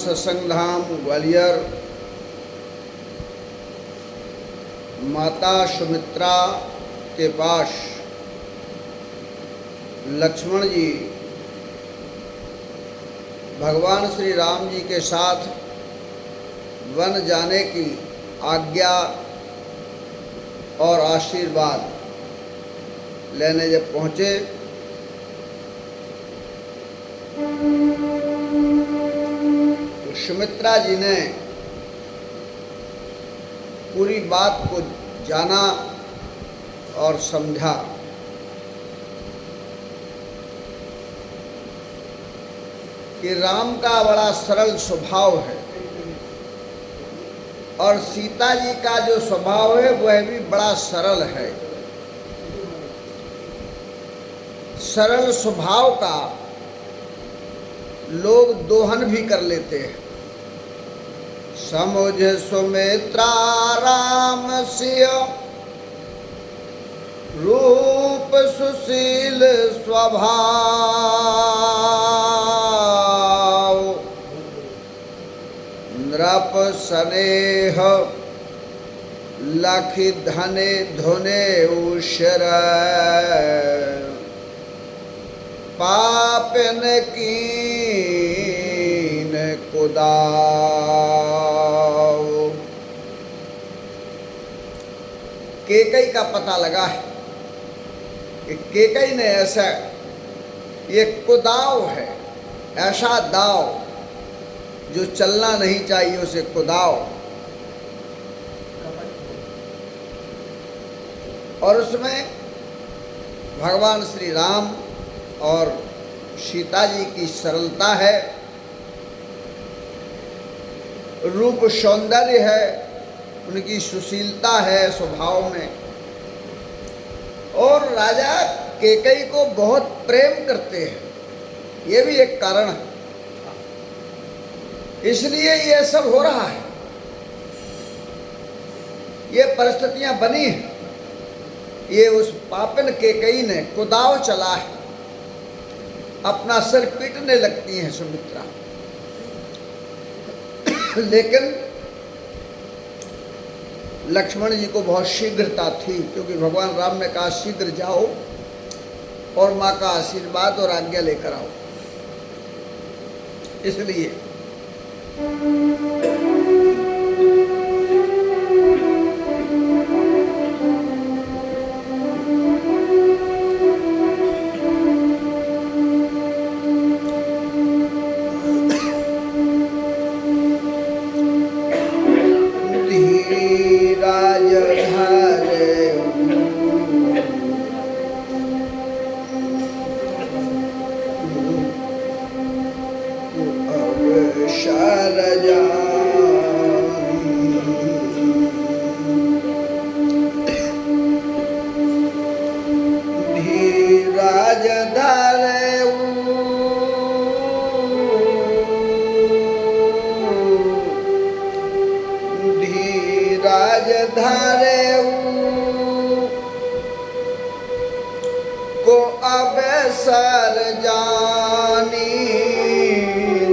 सत्संग धाम ग्वालियर माता सुमित्रा के पास लक्ष्मण जी भगवान श्री राम जी के साथ वन जाने की आज्ञा और आशीर्वाद लेने जब पहुँचे तो सुमित्रा जी ने पूरी बात को जाना और समझा। कि राम का बड़ा सरल स्वभाव है और सीता जी का जो स्वभाव है वह भी बड़ा सरल है। सरल स्वभाव का लोग दोहन भी कर लेते हैं। समुझ सुमित्रा राम सिय रूप सुशील स्वभाव नृप स्नेह लखि धने धुने उशर पापन कीन कुदाव। केकई का पता लगा है कि केकई ने ऐसा ये कुदाव है, ऐसा दाव जो चलना नहीं चाहिए उसे कुदाव। और उसमें भगवान श्री राम और सीता जी की सरलता है, रूप सौंदर्य है, उनकी सुशीलता है स्वभाव में। और राजा केकई को बहुत प्रेम करते हैं, ये भी एक कारण है, इसलिए ये सब हो रहा है, ये परिस्थितियां बनी हैं। ये उस पापन केकई ने कुदाव चला है, अपना सिर पीटने लगती हैं सुमित्रा। लेकिन लक्ष्मण जी को बहुत शीघ्रता थी, क्योंकि भगवान राम ने कहा शीघ्र जाओ और माँ का आशीर्वाद और आज्ञा लेकर आओ। इसलिए को अवसर जानी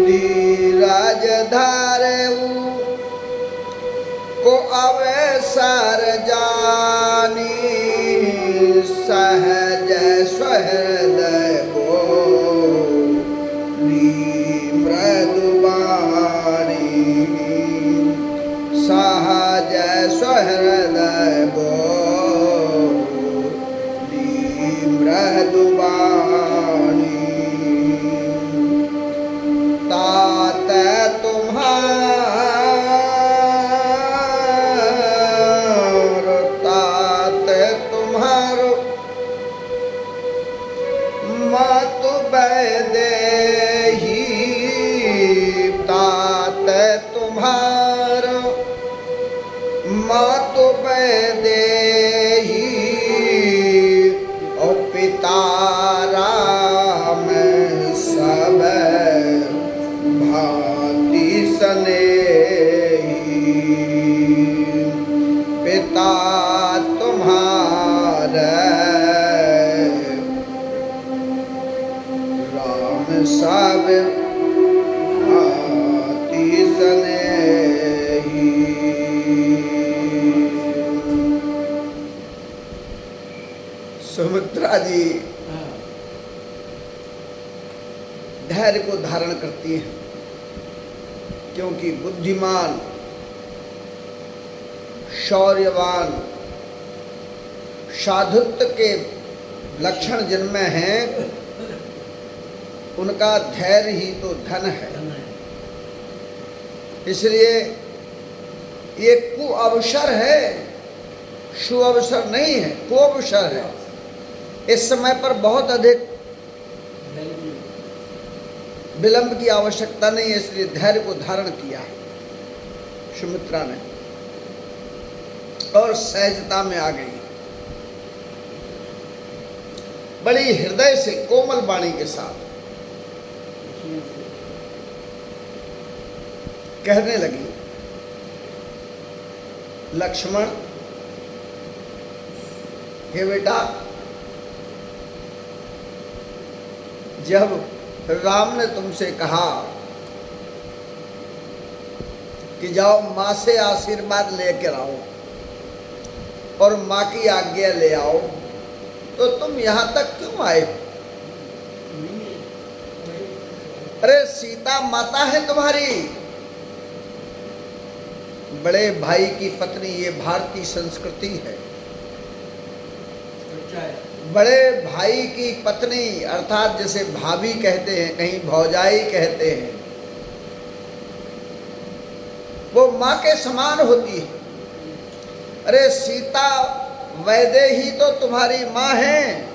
धीरज धरऊ को अवसर जानी सहज सहृदय बोली मृदुबानी सहज सहृदय बोली मृदुबानी तात तुम्हारो मत बैदेही तात तुम्हारो मत बैदेही और पिता राम सब भांति स्नेही पिता तुम्हारे राम सब भांति जी धैर्य को धारण करती है, क्योंकि बुद्धिमान, शौर्यवान, साधुत्व के लक्षण जिनमें हैं उनका धैर्य ही तो धन है। इसलिए ये कुअवसर है, सुअवसर नहीं है, कुअवसर है। इस समय पर बहुत अधिक विलंब की आवश्यकता नहीं है, इसलिए धैर्य को धारण किया है सुमित्रा ने और सहजता में आ गई, बड़ी हृदय से कोमल वाणी के साथ कहने लगी, लक्ष्मण, हे बेटा, जब राम ने तुमसे कहा कि जाओ माँ से आशीर्वाद लेकर आओ और माँ की आज्ञा ले आओ, तो तुम यहां तक क्यों आए? अरे सीता माता है तुम्हारी, बड़े भाई की पत्नी, ये भारतीय संस्कृति है। बड़े भाई की पत्नी अर्थात जैसे भाभी कहते हैं, कहीं भौजाई कहते हैं, वो माँ के समान होती है। अरे सीता वैदेही तो तुम्हारी माँ है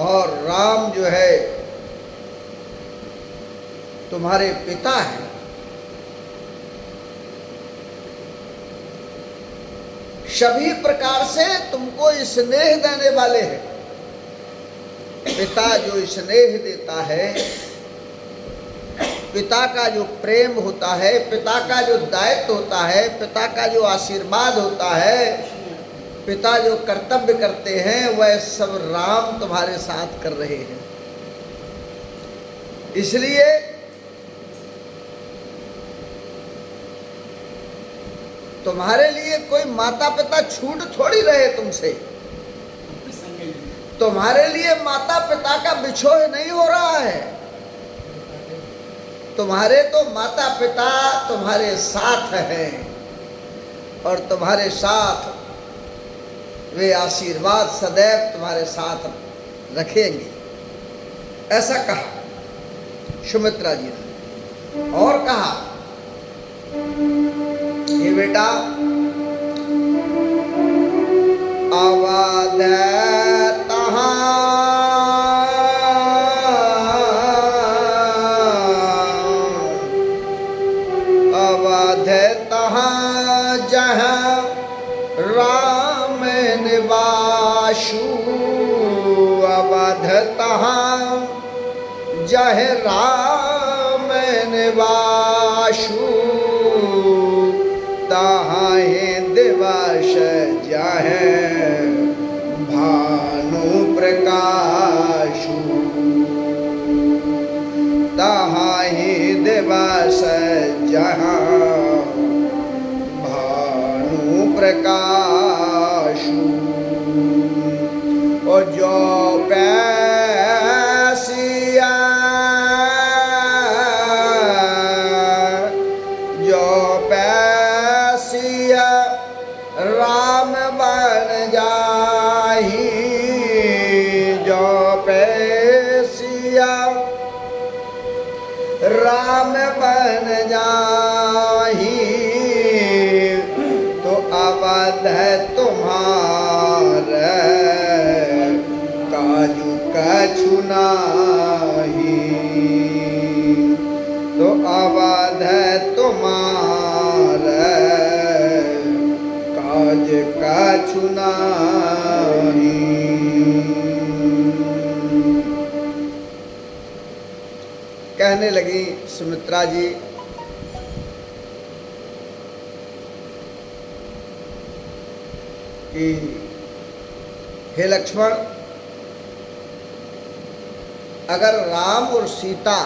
और राम जो है तुम्हारे पिता है। सभी प्रकार से तुमको स्नेह देने वाले हैं। पिता जो स्नेह देता है, पिता का जो प्रेम होता है, पिता का जो दायित्व होता है, पिता का जो आशीर्वाद होता है, पिता जो कर्तव्य करते हैं, वह सब राम तुम्हारे साथ कर रहे हैं। इसलिए तुम्हारे लिए कोई माता पिता छूट थोड़ी रहे तुमसे। तुम्हारे लिए माता पिता का बिछोह नहीं हो रहा है। तुम्हारे तो माता पिता तुम्हारे साथ हैं और तुम्हारे साथ वे आशीर्वाद सदैव तुम्हारे साथ रखेंगे, ऐसा कहा सुमित्रा जी ने। और कहा, ये बेटा, अवध तहाँ जहाँ राम निवासु, अवध तहाँ जह राम निवासु, तहाँ दिवस जहे भानु प्रकाशु, तहाँ दिवस जहाँ भानु प्रकाशु। और जो पैसिया राम बन जाही, जो पैसिया राम बन जाही, तो अवध तुम्हारे काजू कछु नाही, तो अवध तुम्हारे काज कछु नाही। कहने लगी सुमित्रा जी, कि हे लक्ष्मण, अगर राम और सीता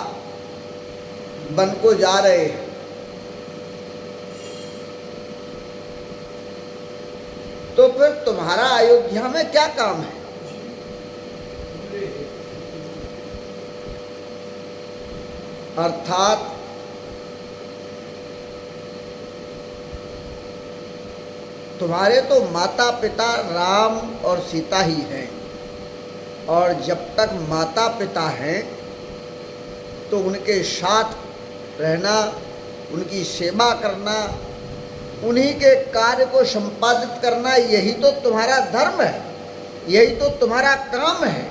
वन को जा रहे हैं तो फिर फिर तुम्हारा अयोध्या में क्या काम है? अर्थात तुम्हारे तो माता पिता राम और सीता ही हैं, और जब तक माता पिता हैं तो उनके साथ रहना, उनकी सेवा करना, उन्हीं के कार्य को संपादित करना, यही तो तुम्हारा धर्म है, यही तो तुम्हारा काम है।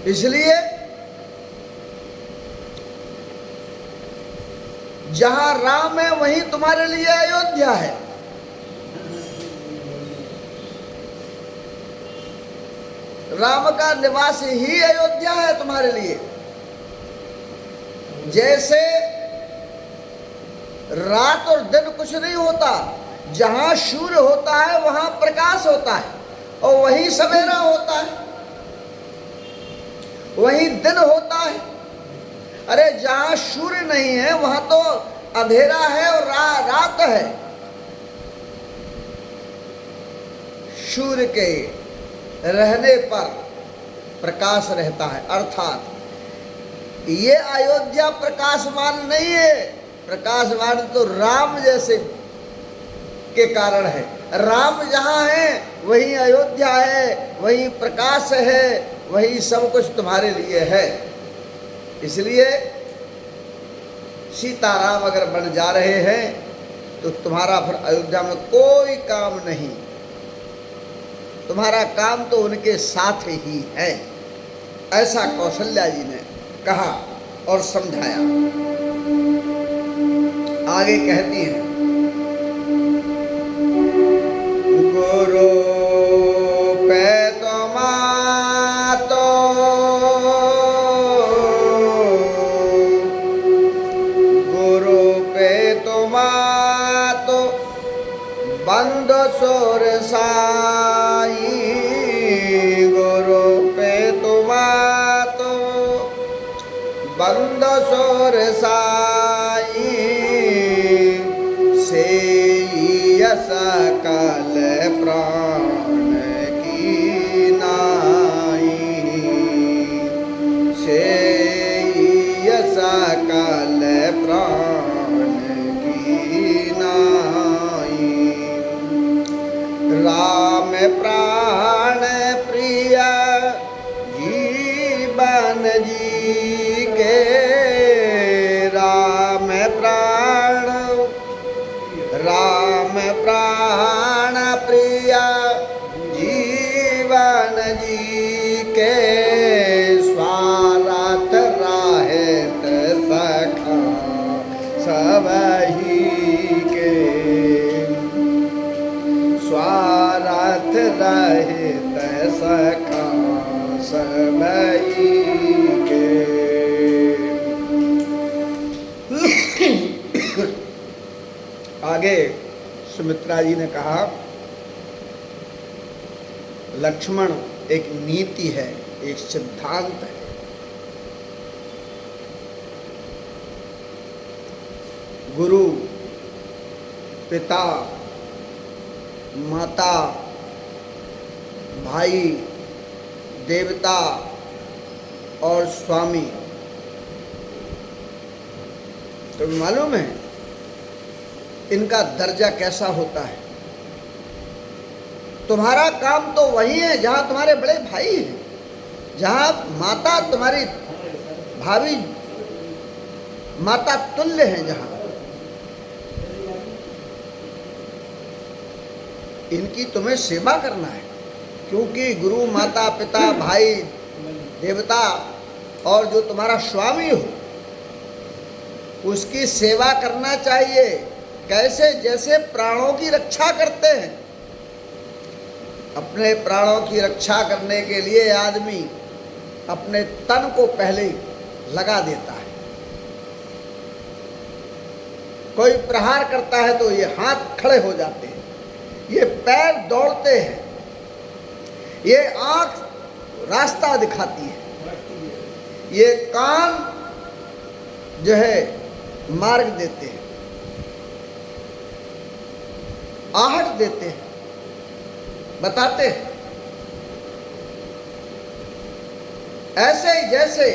इसलिए जहां राम है वहीं तुम्हारे लिए अयोध्या है। राम का निवास ही अयोध्या है तुम्हारे लिए। जैसे रात और दिन कुछ नहीं होता, जहां सूर्य होता है वहां प्रकाश होता है, और वहीं सवेरा होता है, वहीं दिन होता है। अरे जहां सूर्य नहीं है वहां तो अंधेरा है और रात है। सूर्य के रहने पर प्रकाश रहता है, अर्थात ये अयोध्या प्रकाशवान नहीं है। प्रकाशवान तो राम जैसे के कारण है। राम जहाँ है वहीं अयोध्या है, वहीं प्रकाश है, वही सब कुछ तुम्हारे लिए है। इसलिए सीताराम अगर बन जा रहे हैं तो तुम्हारा फिर अयोध्या में कोई काम नहीं, तुम्हारा काम तो उनके साथ ही है। ऐसा कौशल्या जी ने कहा और समझाया। आगे कहती हैं, गुरु पे तो गुरु पे तो बंद सोर साई, गुरु पे तो बंद सोर साई, से सकल प्राण की नाई, से सकल प्राण की नाई। राम प्राण प्रिय जीवन जी के, राम प्राण प्रिय जीवन जी के, स्वार्थ रहित सखा सबही के, स्वार्थ रहित सखा सबही के। आगे सुमित्रा जी ने कहा, लक्ष्मण एक नीति है, एक सिद्धांत है। गुरु, पिता, माता, भाई, देवता और स्वामी, तो मालूम है इनका दर्जा कैसा होता है। तुम्हारा काम तो वही है जहाँ तुम्हारे बड़े भाई हैं, जहाँ माता तुम्हारी भाभी माता तुल्य हैं, जहाँ इनकी तुम्हें सेवा करना है। क्योंकि गुरु, माता, पिता, भाई, देवता और जो तुम्हारा स्वामी हो उसकी सेवा करना चाहिए। कैसे? जैसे प्राणों की रक्षा करते हैं। अपने प्राणों की रक्षा करने के लिए आदमी अपने तन को पहले लगा देता है। कोई प्रहार करता है तो ये हाथ खड़े हो जाते हैं, ये पैर दौड़ते हैं, ये आंख रास्ता दिखाती है, ये कान जो है मार्ग देते हैं। आहट देते हैं, बताते हैं। ऐसे ही जैसे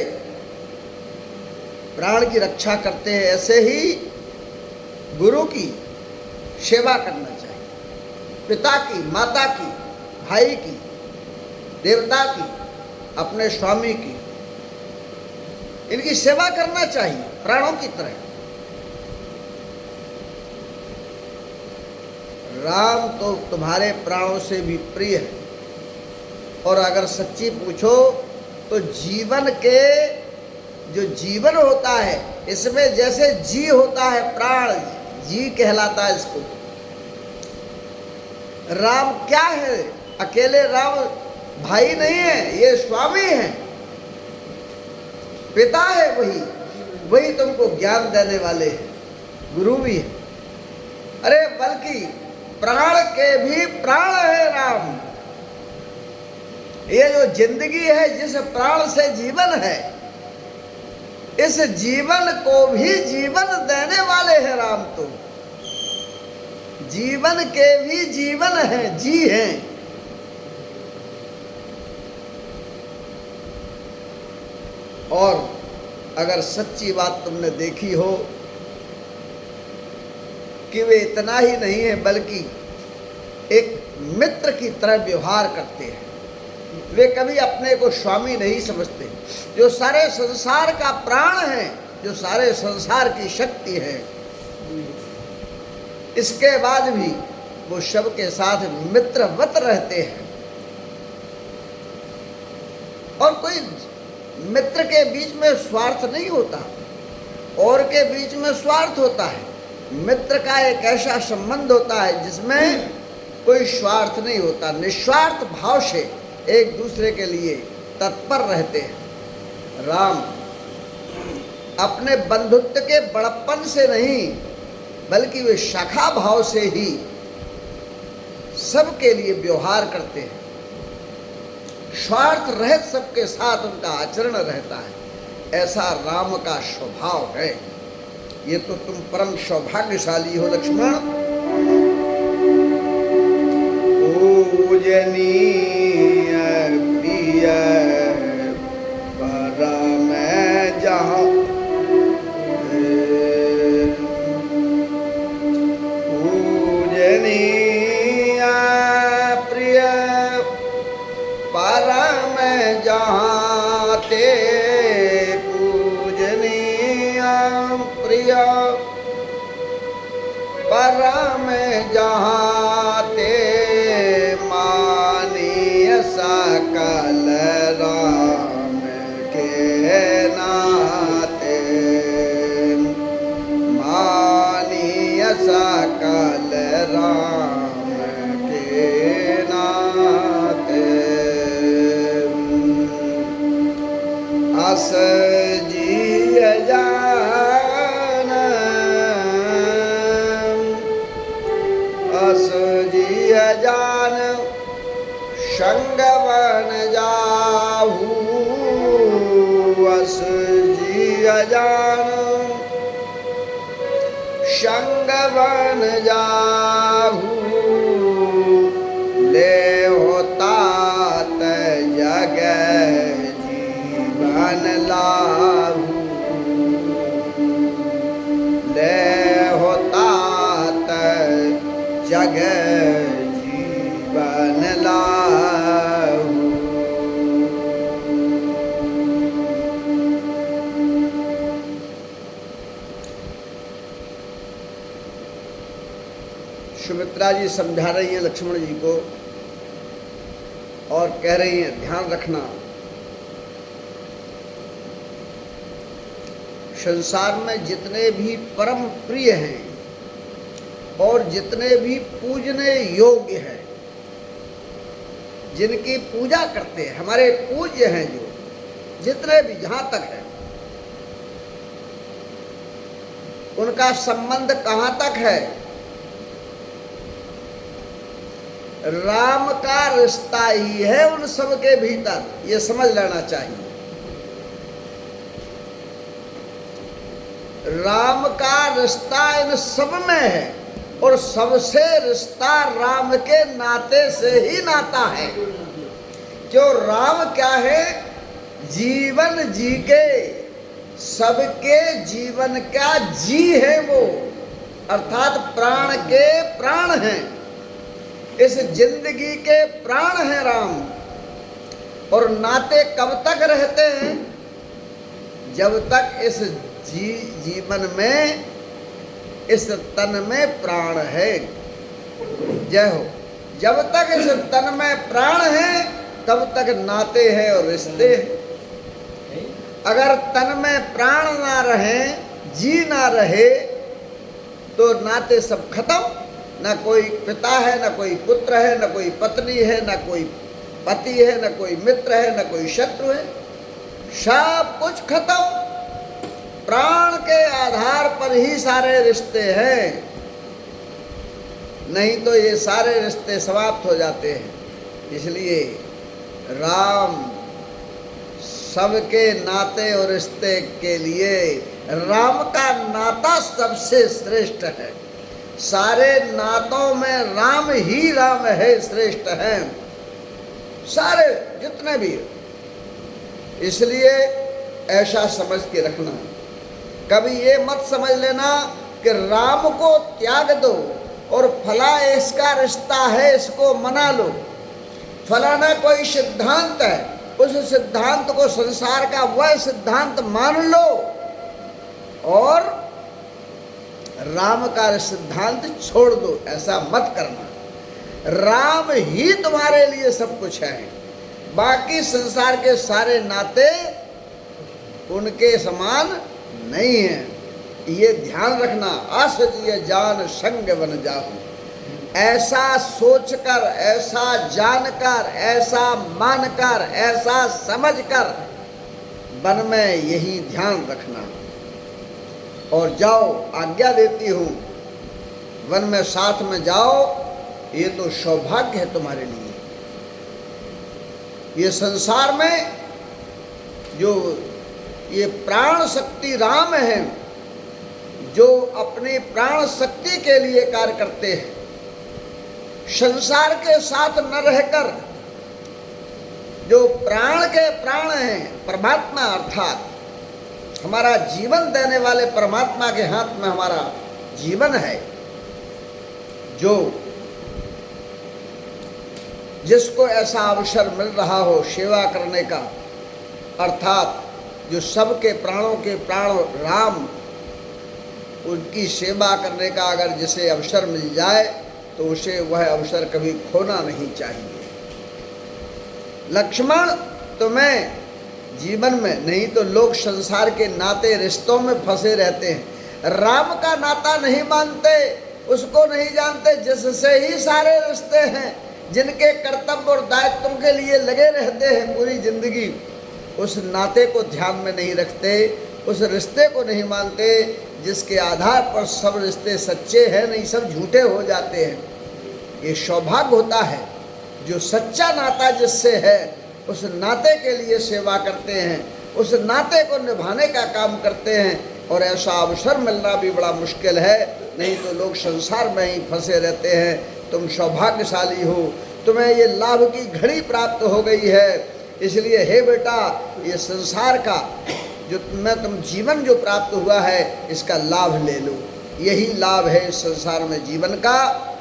प्राण की रक्षा करते हैं, ऐसे ही गुरु की सेवा करना चाहिए, पिता की, माता की, भाई की, देवता की, अपने स्वामी की, इनकी सेवा करना चाहिए प्राणों की तरह। राम तो तुम्हारे प्राणों से भी प्रिय है। और अगर सच्ची पूछो तो जीवन के जो जीवन होता है, इसमें जैसे जी होता है, प्राण जी कहलाता है इसको। राम क्या है? अकेले राम भाई नहीं है, ये स्वामी है, पिता है, वही तुमको ज्ञान देने वाले हैं, गुरु भी है। अरे बल्कि प्राण के भी प्राण है राम। ये जो जिंदगी है, जिस प्राण से जीवन है, इस जीवन को भी जीवन देने वाले हैं राम। तो जीवन के भी जीवन है, जी हैं। और अगर सच्ची बात तुमने देखी हो कि वे इतना ही नहीं है, बल्कि एक मित्र की तरह व्यवहार करते हैं। वे कभी अपने को स्वामी नहीं समझते। जो सारे संसार का प्राण है, जो सारे संसार की शक्ति है, इसके बाद भी वो सबके साथ मित्रवत रहते हैं। और कोई मित्र के बीच में स्वार्थ नहीं होता, और के बीच में स्वार्थ होता है। मित्र का एक ऐसा संबंध होता है जिसमें कोई स्वार्थ नहीं होता, निस्वार्थ भाव से एक दूसरे के लिए तत्पर रहते हैं। राम अपने बंधुत्व के बड़प्पन से नहीं, बल्कि वे शाखा भाव से ही सबके लिए व्यवहार करते हैं। स्वार्थ रहित सबके साथ उनका आचरण रहता है। ऐसा राम का स्वभाव है। ये तो तुम परम सौभाग्यशाली हो लक्ष्मण। पूजनीय प्रिय परम जहाँ, पूजनीय प्रिय परम जहाँ ते, पूजनीय प्रिय परम जहाँ ते, मानीय सकल राम के नाते, मानीय सकल राम के नाते। अस जिय जान, अस जिय जान, संगवन जाहू, अस जिय जान, संगवन जाहू, ले होता जग जीवन लाहू, ले होता जग जीवन लाहू। सुमित्रा जी समझा रही हैं लक्ष्मण जी को और कह रही हैं ध्यान रखना, संसार में जितने भी परम प्रिय हैं और जितने भी पूजने योग्य हैं, जिनकी पूजा करते हैं, हमारे पूज्य हैं, जो जितने भी जहां तक है, उनका संबंध कहां तक है? राम का रिश्ता ही है उन सब के भीतर, ये समझ लेना चाहिए। राम का रिश्ता इन सब में है। और सबसे रिश्ता राम के नाते से ही नाता है। क्यों? राम क्या है? जीवन जी के, सबके जीवन का जी है वो, अर्थात प्राण के प्राण हैं, इस जिंदगी के प्राण हैं राम। और नाते कब तक रहते हैं? जब तक इस जीवन में, इस तन में प्राण है। जय हो। जब तक इस तन में प्राण है तब तक नाते हैं और रिश्ते हैं। अगर तन में प्राण ना रहे, जी ना रहे, तो नाते सब खत्म। ना कोई पिता है, ना कोई पुत्र है, ना कोई पत्नी है, ना कोई पति है, ना कोई मित्र है, ना कोई शत्रु है, सब कुछ खत्म। प्राण के आधार पर ही सारे रिश्ते हैं, नहीं तो ये सारे रिश्ते समाप्त हो जाते हैं। इसलिए राम सबके नाते और रिश्ते के लिए, राम का नाता सबसे श्रेष्ठ है। सारे नातों में राम ही राम है, श्रेष्ठ है, सारे जितने भी। इसलिए ऐसा समझ के रखना। कभी ये मत समझ लेना कि राम को त्याग दो और फला इसका रिश्ता है, इसको मना लो। फलाना कोई सिद्धांत है, उस सिद्धांत को संसार का वह सिद्धांत मान लो और राम का सिद्धांत छोड़ दो, ऐसा मत करना। राम ही तुम्हारे लिए सब कुछ है, बाकी संसार के सारे नाते उनके समान नहीं है। ये ध्यान रखना। असजिय जान संग बन जाओ। ऐसा सोचकर, ऐसा जानकर, ऐसा मानकर, ऐसा समझकर मन में यही ध्यान रखना। और जाओ, आज्ञा देती हूँ, वन में साथ में जाओ। ये तो सौभाग्य है तुम्हारे लिए। ये संसार में जो ये प्राण शक्ति राम है, जो अपनी प्राण शक्ति के लिए कार्य करते हैं, संसार के साथ न रहकर जो प्राण के प्राण हैं, परमात्मा अर्थात हमारा जीवन देने वाले परमात्मा के हाथ में हमारा जीवन है। जो जिसको ऐसा अवसर मिल रहा हो सेवा करने का, अर्थात जो सबके प्राणों के प्राण राम, उनकी सेवा करने का अगर जिसे अवसर मिल जाए तो उसे वह अवसर कभी खोना नहीं चाहिए। लक्ष्मण तुम्हें जीवन में, नहीं तो लोग संसार के नाते रिश्तों में फंसे रहते हैं, राम का नाता नहीं मानते, उसको नहीं जानते, जिससे ही सारे रिश्ते हैं, जिनके कर्तव्य और दायित्वों के लिए लगे रहते हैं पूरी जिंदगी, उस नाते को ध्यान में नहीं रखते, उस रिश्ते को नहीं मानते, जिसके आधार पर सब रिश्ते सच्चे हैं, नहीं सब झूठे हो जाते हैं। ये सौभाग्य होता है जो सच्चा नाता जिससे है, उस नाते के लिए सेवा करते हैं, उस नाते को निभाने का काम करते हैं। और ऐसा अवसर मिलना भी बड़ा मुश्किल है, नहीं तो लोग संसार में ही फंसे रहते हैं। तुम सौभाग्यशाली हो, तुम्हें ये लाभ की घड़ी प्राप्त हो गई है। इसलिए हे बेटा, ये संसार का जो तुम जीवन जो प्राप्त हुआ है, इसका लाभ ले लो। यही लाभ है इस संसार में जीवन का।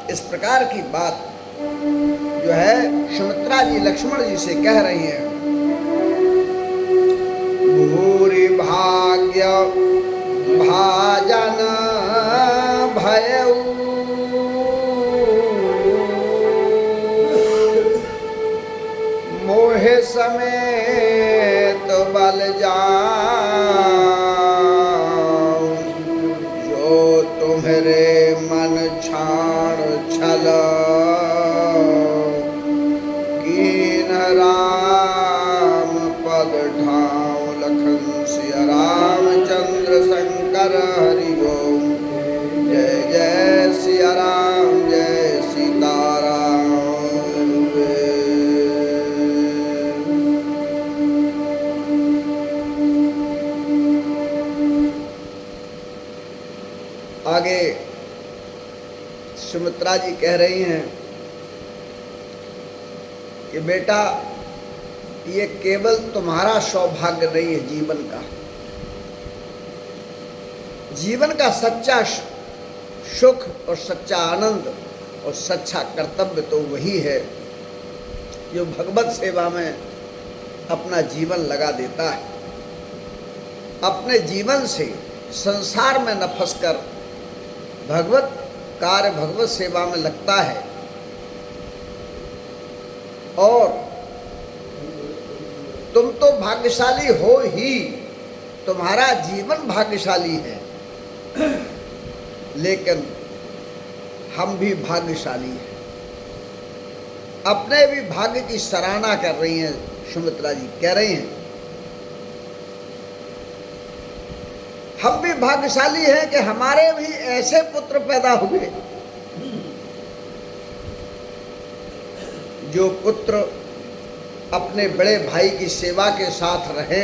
इस प्रकार की बात जो है सुमित्रा जी लक्ष्मण जी से कह रही हैं। भूरि भाग्य भाजन भयउ, मोहे समेत बल जाऊं, जो तुम्हारे मन छाण छल, कीन राम पद ठाऊं, लखन सिया रामचंद्र शंकर हरि ओम। जय जय सिया राम, जय सीताराम। आगे सुमित्रा जी कह रही हैं कि बेटा, ये केवल तुम्हारा सौभाग्य नहीं है जीवन का। जीवन का सच्चा सुख और सच्चा आनंद और सच्चा कर्तव्य तो वही है जो भगवत सेवा में अपना जीवन लगा देता है, अपने जीवन से संसार में न फंसकर भगवत कार्य भगवत सेवा में लगता है। और तुम तो भाग्यशाली हो ही, तुम्हारा जीवन भाग्यशाली है, लेकिन हम भी भाग्यशाली हैं। अपने भी भाग्य की सराहना कर रही हैं सुमित्रा जी, कह रही हैं हम भी भाग्यशाली हैं कि हमारे भी ऐसे पुत्र पैदा हुए जो पुत्र अपने बड़े भाई की सेवा के साथ रहे,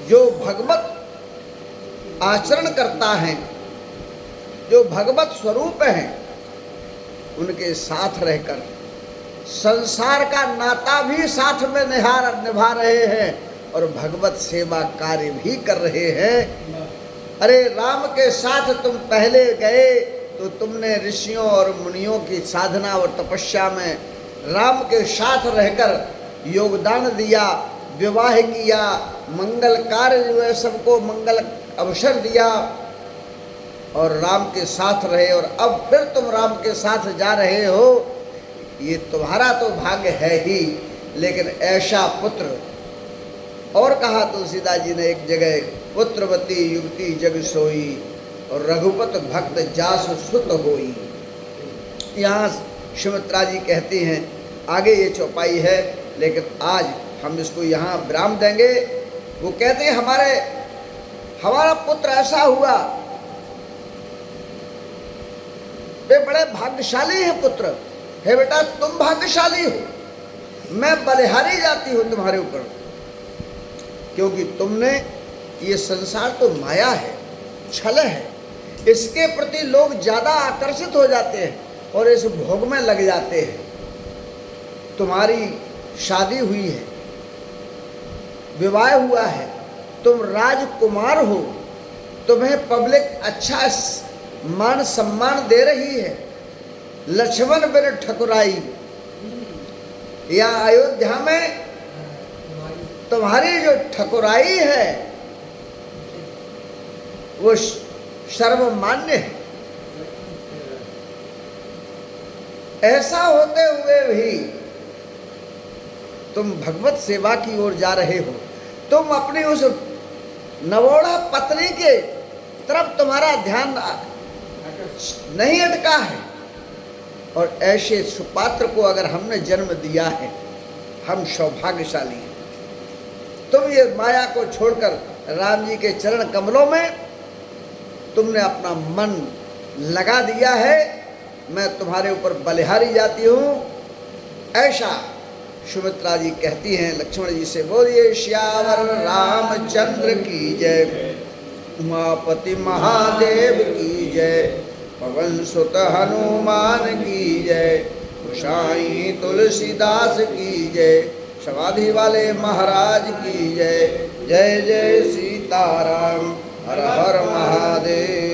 जो भगवत आचरण करता है, जो भगवत स्वरूप हैं, उनके साथ रहकर संसार का नाता भी साथ में निभा रहे हैं और भगवत सेवा कार्य भी कर रहे हैं। अरे राम के साथ तुम पहले गए तो तुमने ऋषियों और मुनियों की साधना और तपस्या में राम के साथ रहकर योगदान दिया, विवाह किया, मंगल कार्य जो है सबको मंगल अवसर दिया और राम के साथ रहे, और अब फिर तुम राम के साथ जा रहे हो। ये तुम्हारा तो भाग्य है ही, लेकिन ऐसा पुत्र, और कहा तुलसीदास जी ने एक जगह, पुत्रवती युवती जग सोई और रघुपत भक्त जास सुत होई। यहाँ सुमित्रा जी कहती हैं, आगे ये चौपाई है लेकिन आज हम इसको यहाँ विराम देंगे। वो कहते हैं हमारा पुत्र ऐसा हुआ, वे बड़े भाग्यशाली हैं पुत्र। हे बेटा, तुम भाग्यशाली हो, मैं बलिहारी जाती हूँ तुम्हारे ऊपर, क्योंकि तुमने, ये संसार तो माया है, छल है, इसके प्रति लोग ज़्यादा आकर्षित हो जाते हैं और इस भोग में लग जाते हैं। तुम्हारी शादी हुई है, विवाह हुआ है, तुम राजकुमार हो, तुम्हें पब्लिक अच्छा मान सम्मान दे रही है। लक्ष्मण बिन ठकुराई, या अयोध्या में तुम्हारी जो ठकुराई है वो सर्वमान्य है। ऐसा होते हुए भी तुम भगवत सेवा की ओर जा रहे हो, तुम अपनी उस नवोढ़ा पत्नी के तरफ तुम्हारा ध्यान नहीं अटका है, और ऐसे सुपात्र को अगर हमने जन्म दिया है, हम सौभाग्यशाली हैं। तुम ये माया को छोड़कर राम जी के चरण कमलों में तुमने अपना मन लगा दिया है, मैं तुम्हारे ऊपर बलिहारी जाती हूँ। ऐसा सुमित्रा जी कहती हैं लक्ष्मण जी से, बोलिए श्यावर रामचंद्र की जय, उमापति महादेव की जय, पवन सुत हनुमान की जय, गोसाई तुलसीदास की जय, समाधि वाले महाराज की जय। जय जय सीताराम, हर हर महादेव।